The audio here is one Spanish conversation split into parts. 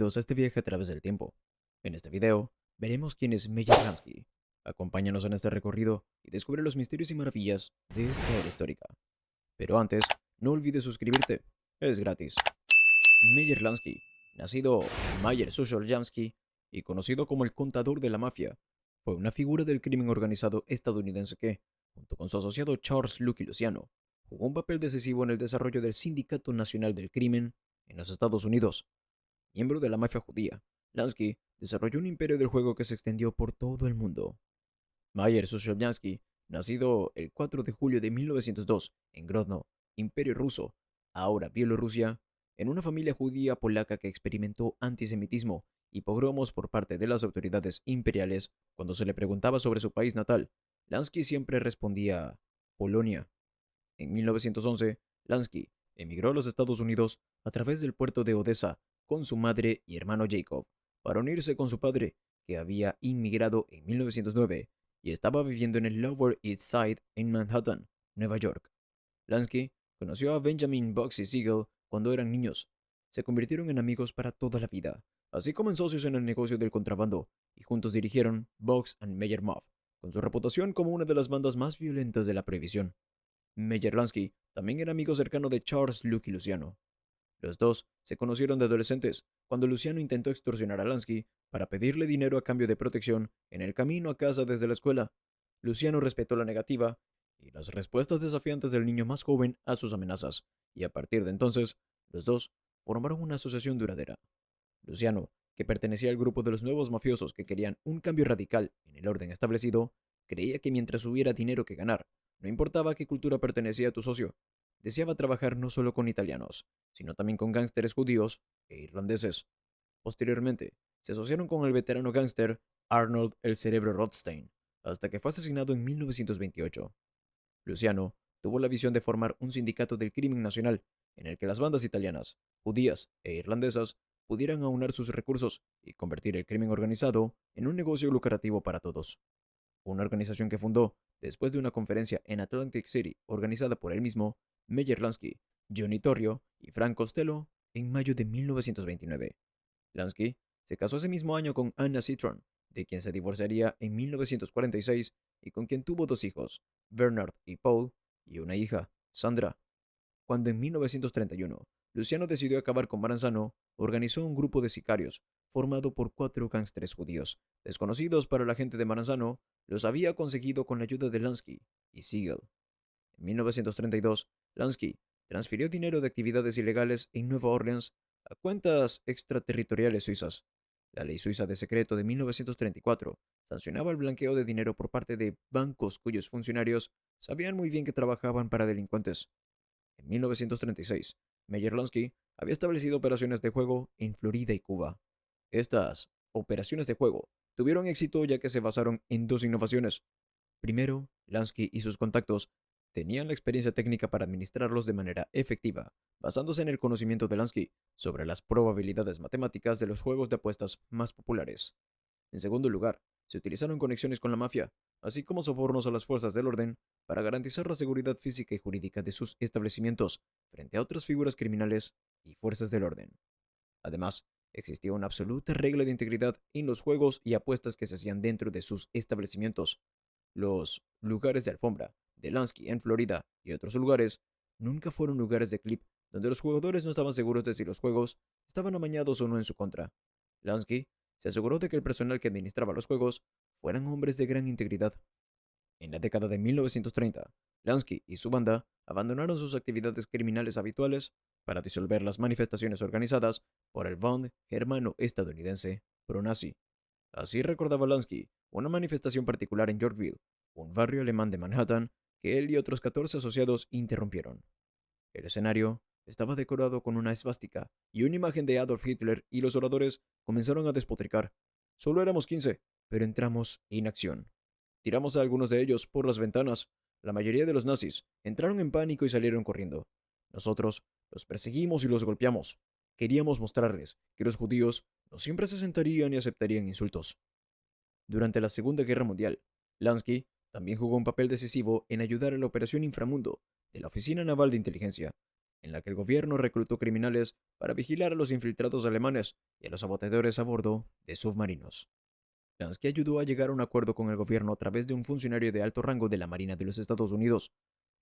Bienvenidos a este viaje a través del tiempo. En este video, veremos quién es Meyer Lansky. Acompáñanos en este recorrido y descubre los misterios y maravillas de esta era histórica. Pero antes, no olvides suscribirte, es gratis. Meyer Lansky, nacido Meyer Social Lansky y conocido como el contador de la mafia, fue una figura del crimen organizado estadounidense que, junto con su asociado Charles Lucky Luciano, jugó un papel decisivo en el desarrollo del Sindicato Nacional del Crimen en los Estados Unidos. Miembro de la mafia judía, Lansky desarrolló un imperio del juego que se extendió por todo el mundo. Mayer Sosholiansky, nacido el 4 de julio de 1902 en Grodno, Imperio Ruso, ahora Bielorrusia, en una familia judía polaca que experimentó antisemitismo y pogromos por parte de las autoridades imperiales. Cuando se le preguntaba sobre su país natal, Lansky siempre respondía Polonia. En 1911, Lansky emigró a los Estados Unidos a través del puerto de Odessa con su madre y hermano Jacob para unirse con su padre, que había inmigrado en 1909 y estaba viviendo en el Lower East Side en Manhattan, Nueva York. Lansky conoció a Benjamin Bugsy Siegel cuando eran niños. Se convirtieron en amigos para toda la vida, así como en socios en el negocio del contrabando, y juntos dirigieron Bugs and Meyer Mob, con su reputación como una de las bandas más violentas de la prohibición. Meyer Lansky también era amigo cercano de Charles Lucky Luciano. Los dos se conocieron de adolescentes cuando Luciano intentó extorsionar a Lansky para pedirle dinero a cambio de protección en el camino a casa desde la escuela. Luciano respetó la negativa y las respuestas desafiantes del niño más joven a sus amenazas, y a partir de entonces, los dos formaron una asociación duradera. Luciano, que pertenecía al grupo de los nuevos mafiosos que querían un cambio radical en el orden establecido, creía que mientras hubiera dinero que ganar, no importaba a qué cultura pertenecía tu socio, deseaba trabajar no solo con italianos, sino también con gángsteres judíos e irlandeses. Posteriormente, se asociaron con el veterano gángster Arnold el Cerebro Rothstein, hasta que fue asesinado en 1928. Luciano tuvo la visión de formar un sindicato del crimen nacional, en el que las bandas italianas, judías e irlandesas pudieran aunar sus recursos y convertir el crimen organizado en un negocio lucrativo para todos. Una organización que fundó después de una conferencia en Atlantic City organizada por él mismo, Meyer Lansky, Johnny Torrio y Frank Costello en mayo de 1929. Lansky se casó ese mismo año con Anna Citron, de quien se divorciaría en 1946 y con quien tuvo dos hijos, Bernard y Paul, y una hija, Sandra. Cuando en 1931 Luciano decidió acabar con Maranzano, organizó un grupo de sicarios formado por cuatro gángsteres judíos, desconocidos para la gente de Maranzano. Los había conseguido con la ayuda de Lansky y Siegel. En 1932, Lansky transfirió dinero de actividades ilegales en Nueva Orleans a cuentas extraterritoriales suizas. La ley suiza de secreto de 1934 sancionaba el blanqueo de dinero por parte de bancos cuyos funcionarios sabían muy bien que trabajaban para delincuentes. En 1936, Meyer Lansky había establecido operaciones de juego en Florida y Cuba. Estas operaciones de juego tuvieron éxito ya que se basaron en dos innovaciones. Primero, Lansky y sus contactos tenían la experiencia técnica para administrarlos de manera efectiva, basándose en el conocimiento de Lansky sobre las probabilidades matemáticas de los juegos de apuestas más populares. En segundo lugar, se utilizaron conexiones con la mafia, así como sobornos a las fuerzas del orden, para garantizar la seguridad física y jurídica de sus establecimientos frente a otras figuras criminales y fuerzas del orden. Además, existía una absoluta regla de integridad en los juegos y apuestas que se hacían dentro de sus establecimientos. Los lugares de alfombra de Lansky en Florida y otros lugares nunca fueron lugares de clip donde los jugadores no estaban seguros de si los juegos estaban amañados o no en su contra. Lansky se aseguró de que el personal que administraba los juegos fueran hombres de gran integridad. En la década de 1930, Lansky y su banda abandonaron sus actividades criminales habituales para disolver las manifestaciones organizadas por el Bund germano-estadounidense pro-nazi. Así recordaba Lansky una manifestación particular en Yorkville, un barrio alemán de Manhattan, que él y otros 14 asociados interrumpieron. El escenario estaba decorado con una esvástica y una imagen de Adolf Hitler, y los oradores comenzaron a despotricar. Solo éramos 15, pero entramos en acción. Tiramos a algunos de ellos por las ventanas. La mayoría de los nazis entraron en pánico y salieron corriendo. Nosotros los perseguimos y los golpeamos. Queríamos mostrarles que los judíos no siempre se sentarían y aceptarían insultos. Durante la Segunda Guerra Mundial, Lansky también jugó un papel decisivo en ayudar a la Operación Inframundo de la Oficina Naval de Inteligencia. en la que el gobierno reclutó criminales para vigilar a los infiltrados alemanes y a los saboteadores a bordo de submarinos. Lansky ayudó a llegar a un acuerdo con el gobierno a través de un funcionario de alto rango de la Marina de los Estados Unidos.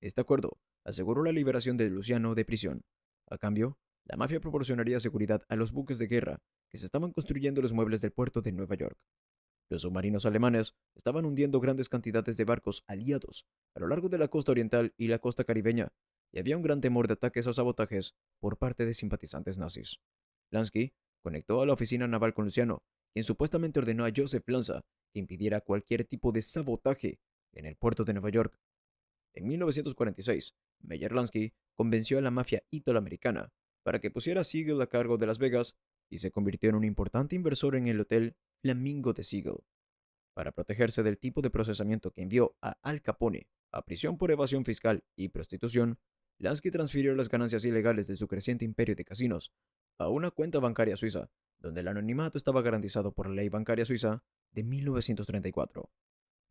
Este acuerdo aseguró la liberación de Luciano de prisión. A cambio, la mafia proporcionaría seguridad a los buques de guerra que se estaban construyendo en los muelles del puerto de Nueva York. Los submarinos alemanes estaban hundiendo grandes cantidades de barcos aliados a lo largo de la costa oriental y la costa caribeña, y había un gran temor de ataques o sabotajes por parte de simpatizantes nazis. Lansky conectó a la oficina naval con Luciano, quien supuestamente ordenó a Joseph Lanza que impidiera cualquier tipo de sabotaje en el puerto de Nueva York. En 1946, Meyer Lansky convenció a la mafia italoamericana para que pusiera a Siegel a cargo de Las Vegas y se convirtió en un importante inversor en el Hotel Flamingo de Siegel. Para protegerse del tipo de procesamiento que envió a Al Capone a prisión por evasión fiscal y prostitución, Lansky transfirió las ganancias ilegales de su creciente imperio de casinos a una cuenta bancaria suiza, donde el anonimato estaba garantizado por la ley bancaria suiza de 1934.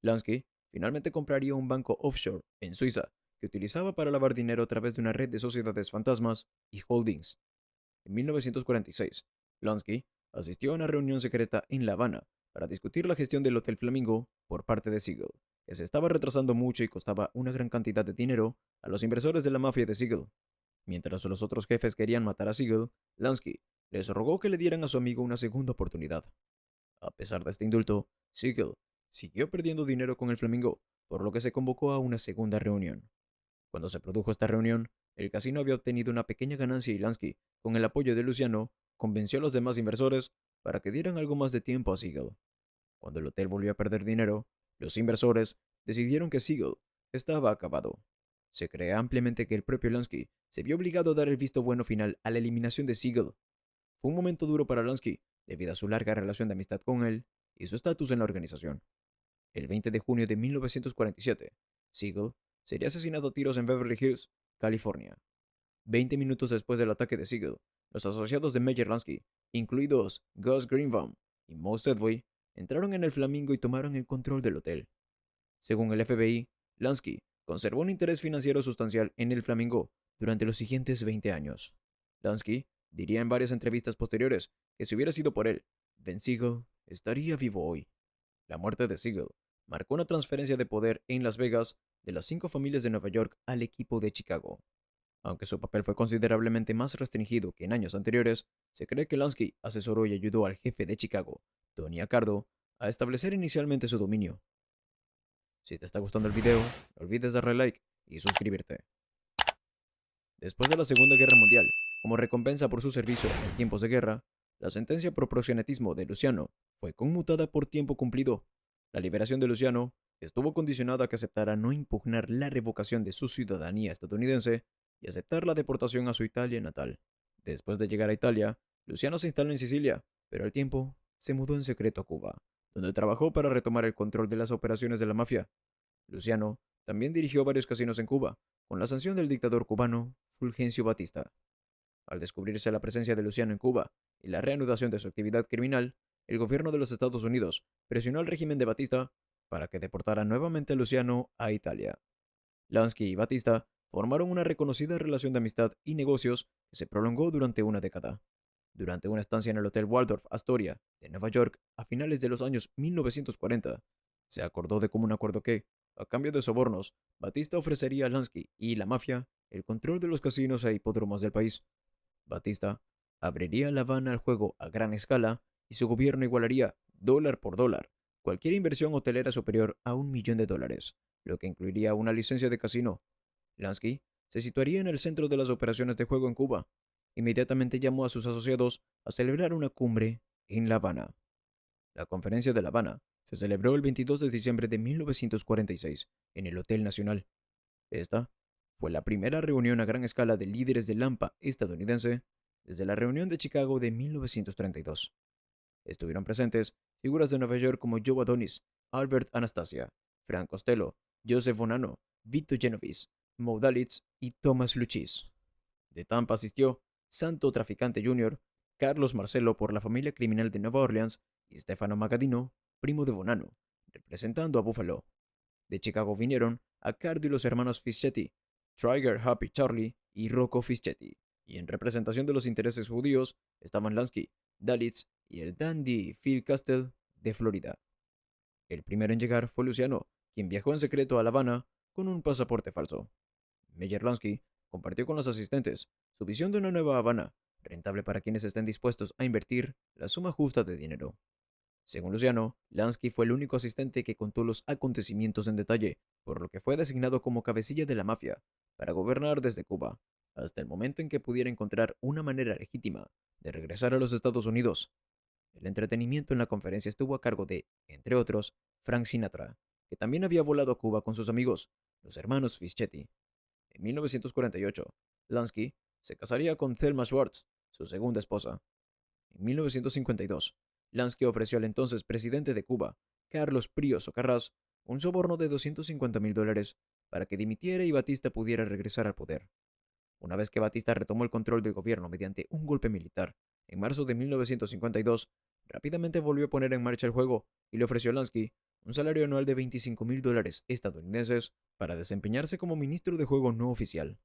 Lansky finalmente compraría un banco offshore en Suiza que utilizaba para lavar dinero a través de una red de sociedades fantasmas y holdings. En 1946, Lansky asistió a una reunión secreta en La Habana para discutir la gestión del Hotel Flamingo por parte de Siegel, que se estaba retrasando mucho y costaba una gran cantidad de dinero a los inversores de la mafia de Siegel. Mientras los otros jefes querían matar a Siegel, Lansky les rogó que le dieran a su amigo una segunda oportunidad. A pesar de este indulto, Siegel siguió perdiendo dinero con el Flamingo, por lo que se convocó a una segunda reunión. Cuando se produjo esta reunión, el casino había obtenido una pequeña ganancia y Lansky, con el apoyo de Luciano, convenció a los demás inversores para que dieran algo más de tiempo a Siegel. Cuando el hotel volvió a perder dinero, los inversores decidieron que Siegel estaba acabado. Se cree ampliamente que el propio Lansky se vio obligado a dar el visto bueno final a la eliminación de Siegel. Fue un momento duro para Lansky, debido a su larga relación de amistad con él y su estatus en la organización. El 20 de junio de 1947, Siegel sería asesinado a tiros en Beverly Hills, California. 20 minutos después del ataque de Siegel, los asociados de Meyer Lansky, incluidos Gus Greenbaum y Moe Sedgwick, entraron en el Flamingo y tomaron el control del hotel. Según el FBI, Lansky conservó un interés financiero sustancial en el Flamingo durante los siguientes 20 años. Lansky diría en varias entrevistas posteriores que si hubiera sido por él, Ben Siegel estaría vivo hoy. La muerte de Siegel marcó una transferencia de poder en Las Vegas de las 5 familias de Nueva York al equipo de Chicago. Aunque su papel fue considerablemente más restringido que en años anteriores, se cree que Lansky asesoró y ayudó al jefe de Chicago, Tony Accardo, a establecer inicialmente su dominio. Si te está gustando el video, no olvides darle like y suscribirte. Después de la Segunda Guerra Mundial, como recompensa por su servicio en tiempos de guerra, la sentencia por proxenetismo de Luciano fue conmutada por tiempo cumplido. La liberación de Luciano estuvo condicionada a que aceptara no impugnar la revocación de su ciudadanía estadounidense y aceptar la deportación a su Italia natal. Después de llegar a Italia, Luciano se instaló en Sicilia, pero al tiempo se mudó en secreto a Cuba, donde trabajó para retomar el control de las operaciones de la mafia. Luciano también dirigió varios casinos en Cuba, con la sanción del dictador cubano Fulgencio Batista. Al descubrirse la presencia de Luciano en Cuba y la reanudación de su actividad criminal, el gobierno de los Estados Unidos presionó al régimen de Batista para que deportara nuevamente a Luciano a Italia. Lansky y Batista formaron una reconocida relación de amistad y negocios que se prolongó durante una década. Durante una estancia en el Hotel Waldorf Astoria de Nueva York a finales de los años 1940, se acordó de común acuerdo que, a cambio de sobornos, Batista ofrecería a Lansky y la mafia el control de los casinos e hipódromos del país. Batista abriría La Habana al juego a gran escala y su gobierno igualaría, dólar por dólar, cualquier inversión hotelera superior a $1.000.000, lo que incluiría una licencia de casino. Lansky se situaría en el centro de las operaciones de juego en Cuba. Inmediatamente llamó a sus asociados a celebrar una cumbre en La Habana. La Conferencia de La Habana se celebró el 22 de diciembre de 1946 en el Hotel Nacional. Esta fue la primera reunión a gran escala de líderes del AMPA estadounidense desde la reunión de Chicago de 1932. Estuvieron presentes figuras de Nueva York como Joe Adonis, Albert Anastasia, Frank Costello, Joseph Bonanno, Vito Genovese, Moe Dalitz y Thomas Luchis. De Tampa asistió Santo Traficante Jr., Carlos Marcello por la familia criminal de Nueva Orleans y Stefano Magadino, primo de Bonanno, representando a Buffalo. De Chicago vinieron Accardo y los hermanos Fischetti, Trigger Happy Charlie y Rocco Fischetti, y en representación de los intereses judíos estaban Lansky, Dalitz y el dandy Phil Castell de Florida. El primero en llegar fue Luciano, quien viajó en secreto a La Habana con un pasaporte falso. Meyer Lansky compartió con los asistentes su visión de una nueva Habana, rentable para quienes estén dispuestos a invertir la suma justa de dinero. Según Luciano, Lansky fue el único asistente que contó los acontecimientos en detalle, por lo que fue designado como cabecilla de la mafia para gobernar desde Cuba, hasta el momento en que pudiera encontrar una manera legítima de regresar a los Estados Unidos. El entretenimiento en la conferencia estuvo a cargo de, entre otros, Frank Sinatra, que también había volado a Cuba con sus amigos, los hermanos Fischetti. En 1948, Lansky se casaría con Thelma Schwartz, su segunda esposa. En 1952, Lansky ofreció al entonces presidente de Cuba, Carlos Prío Socarrás, un soborno de $250,000 para que dimitiera y Batista pudiera regresar al poder. Una vez que Batista retomó el control del gobierno mediante un golpe militar, en marzo de 1952, rápidamente volvió a poner en marcha el juego y le ofreció a Lansky un salario anual de $25,000 estadounidenses para desempeñarse como ministro de juego no oficial.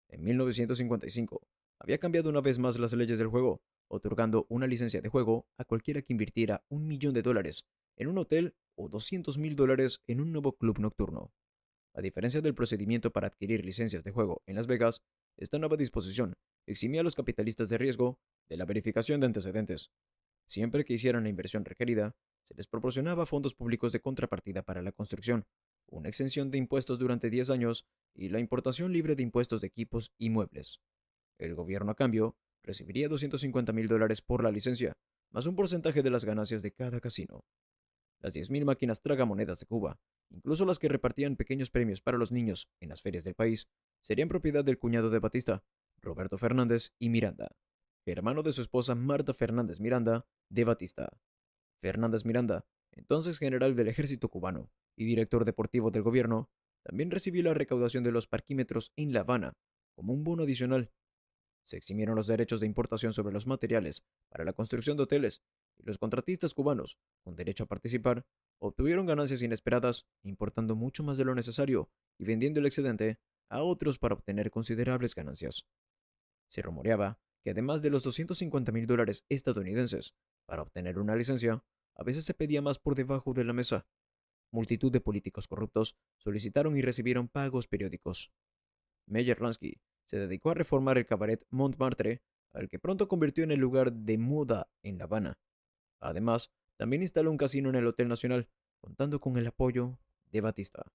En 1955, había cambiado una vez más las leyes del juego, otorgando una licencia de juego a cualquiera que invirtiera $1,000,000 en un hotel o $200,000 en un nuevo club nocturno. A diferencia del procedimiento para adquirir licencias de juego en Las Vegas, esta nueva disposición eximía a los capitalistas de riesgo de la verificación de antecedentes. Siempre que hicieran la inversión requerida, se les proporcionaba fondos públicos de contrapartida para la construcción, una exención de impuestos durante 10 años y la importación libre de impuestos de equipos y muebles. El gobierno, a cambio, recibiría $250,000 por la licencia, más un porcentaje de las ganancias de cada casino. Las 10,000 máquinas tragamonedas de Cuba, incluso las que repartían pequeños premios para los niños en las ferias del país, serían propiedad del cuñado de Batista, Roberto Fernández y Miranda, hermano de su esposa Marta Fernández Miranda de Batista. Fernández Miranda, entonces general del ejército cubano y director deportivo del gobierno, también recibió la recaudación de los parquímetros en La Habana como un bono adicional. Se eximieron los derechos de importación sobre los materiales para la construcción de hoteles y los contratistas cubanos, con derecho a participar, obtuvieron ganancias inesperadas importando mucho más de lo necesario y vendiendo el excedente a otros para obtener considerables ganancias. Se rumoreaba que además de los $250,000 estadounidenses para obtener una licencia, a veces se pedía más por debajo de la mesa. Multitud de políticos corruptos solicitaron y recibieron pagos periódicos. Meyer Lansky se dedicó a reformar el cabaret Montmartre, al que pronto convirtió en el lugar de moda en La Habana. Además, también instaló un casino en el Hotel Nacional, contando con el apoyo de Batista.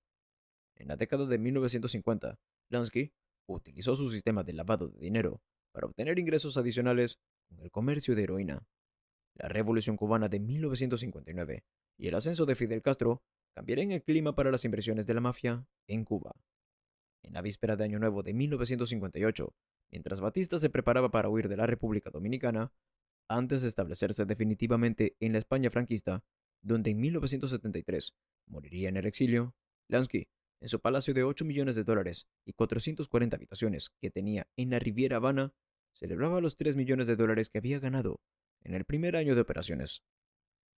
En la década de 1950, Lansky utilizó su sistema de lavado de dinero para obtener ingresos adicionales con el comercio de heroína. La Revolución Cubana de 1959 y el ascenso de Fidel Castro cambiarían el clima para las inversiones de la mafia en Cuba. En la víspera de Año Nuevo de 1958, mientras Batista se preparaba para huir de la República Dominicana, antes de establecerse definitivamente en la España franquista, donde en 1973 moriría en el exilio, Lansky, en su palacio de $8,000,000 y 440 habitaciones que tenía en la Riviera Habana, celebraba los $3,000,000 que había ganado en el primer año de operaciones.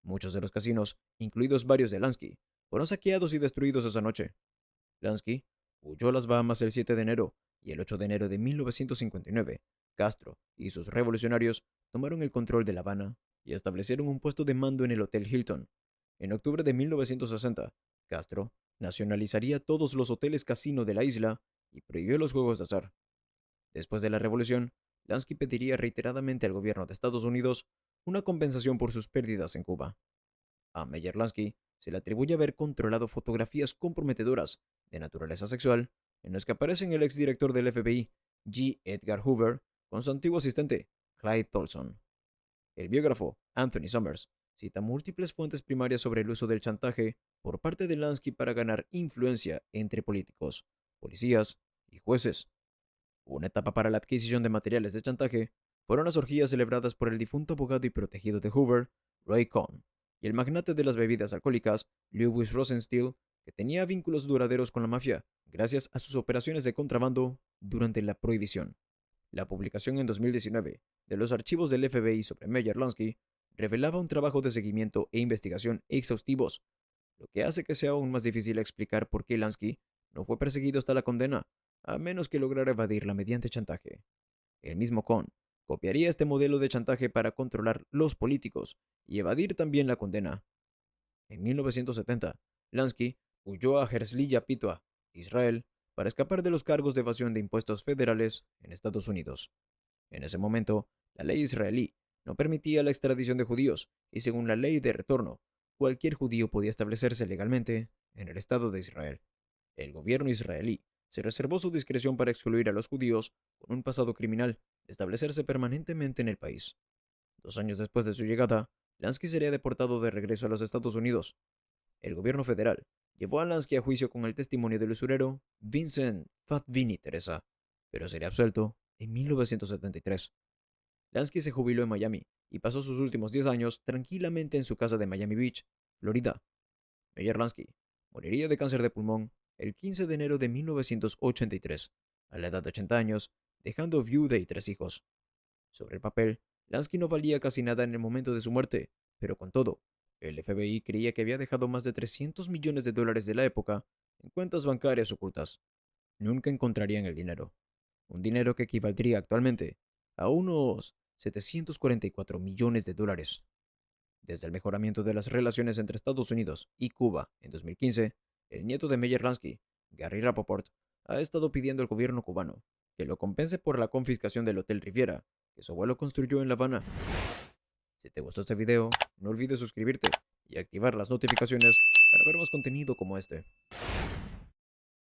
Muchos de los casinos, incluidos varios de Lansky, fueron saqueados y destruidos esa noche. Lansky huyó a las Bahamas el 7 de enero y el 8 de enero de 1959, Castro y sus revolucionarios tomaron el control de La Habana y establecieron un puesto de mando en el Hotel Hilton. En octubre de 1960, Castro nacionalizaría todos los hoteles casino de la isla y prohibió los juegos de azar. Después de la revolución, Lansky pediría reiteradamente al gobierno de Estados Unidos una compensación por sus pérdidas en Cuba. A Meyer Lansky se le atribuye haber controlado fotografías comprometedoras de naturaleza sexual en las que aparecen el exdirector del FBI, G. Edgar Hoover, con su antiguo asistente, Clyde Tolson. El biógrafo, Anthony Summers, cita múltiples fuentes primarias sobre el uso del chantaje por parte de Lansky para ganar influencia entre políticos, policías y jueces. Una etapa para la adquisición de materiales de chantaje fueron las orgías celebradas por el difunto abogado y protegido de Hoover, Roy Cohn, y el magnate de las bebidas alcohólicas, Lewis Rosenstiel, que tenía vínculos duraderos con la mafia gracias a sus operaciones de contrabando durante la Prohibición. La publicación en 2019 de los archivos del FBI sobre Meyer Lansky revelaba un trabajo de seguimiento e investigación exhaustivos, lo que hace que sea aún más difícil explicar por qué Lansky no fue perseguido hasta la condena a menos que lograra evadirla mediante chantaje. El mismo Cohn copiaría este modelo de chantaje para controlar los políticos y evadir también la condena. En 1970, Lansky huyó a Herzliya Pitwa, Israel, para escapar de los cargos de evasión de impuestos federales en Estados Unidos. En ese momento, la ley israelí no permitía la extradición de judíos y según la ley de retorno, cualquier judío podía establecerse legalmente en el Estado de Israel. El gobierno israelí se reservó su discreción para excluir a los judíos con un pasado criminal de establecerse permanentemente en el país. 2 años después de su llegada, Lansky sería deportado de regreso a los Estados Unidos. El gobierno federal llevó a Lansky a juicio con el testimonio del usurero Vincent Fatvini Teresa, pero sería absuelto en 1973. Lansky se jubiló en Miami y pasó sus últimos 10 años tranquilamente en su casa de Miami Beach, Florida. Meyer Lansky moriría de cáncer de pulmón el 15 de enero de 1983, a la edad de 80 años, dejando viuda y 3 hijos. Sobre el papel, Lansky no valía casi nada en el momento de su muerte, pero con todo, el FBI creía que había dejado más de 300 millones de dólares de la época en cuentas bancarias ocultas. Nunca encontrarían el dinero, un dinero que equivaldría actualmente a unos 744 millones de dólares. Desde el mejoramiento de las relaciones entre Estados Unidos y Cuba en 2015, el nieto de Meyer Lansky, Gary Rappaport, ha estado pidiendo al gobierno cubano que lo compense por la confiscación del Hotel Riviera que su abuelo construyó en La Habana. Si te gustó este video, no olvides suscribirte y activar las notificaciones para ver más contenido como este.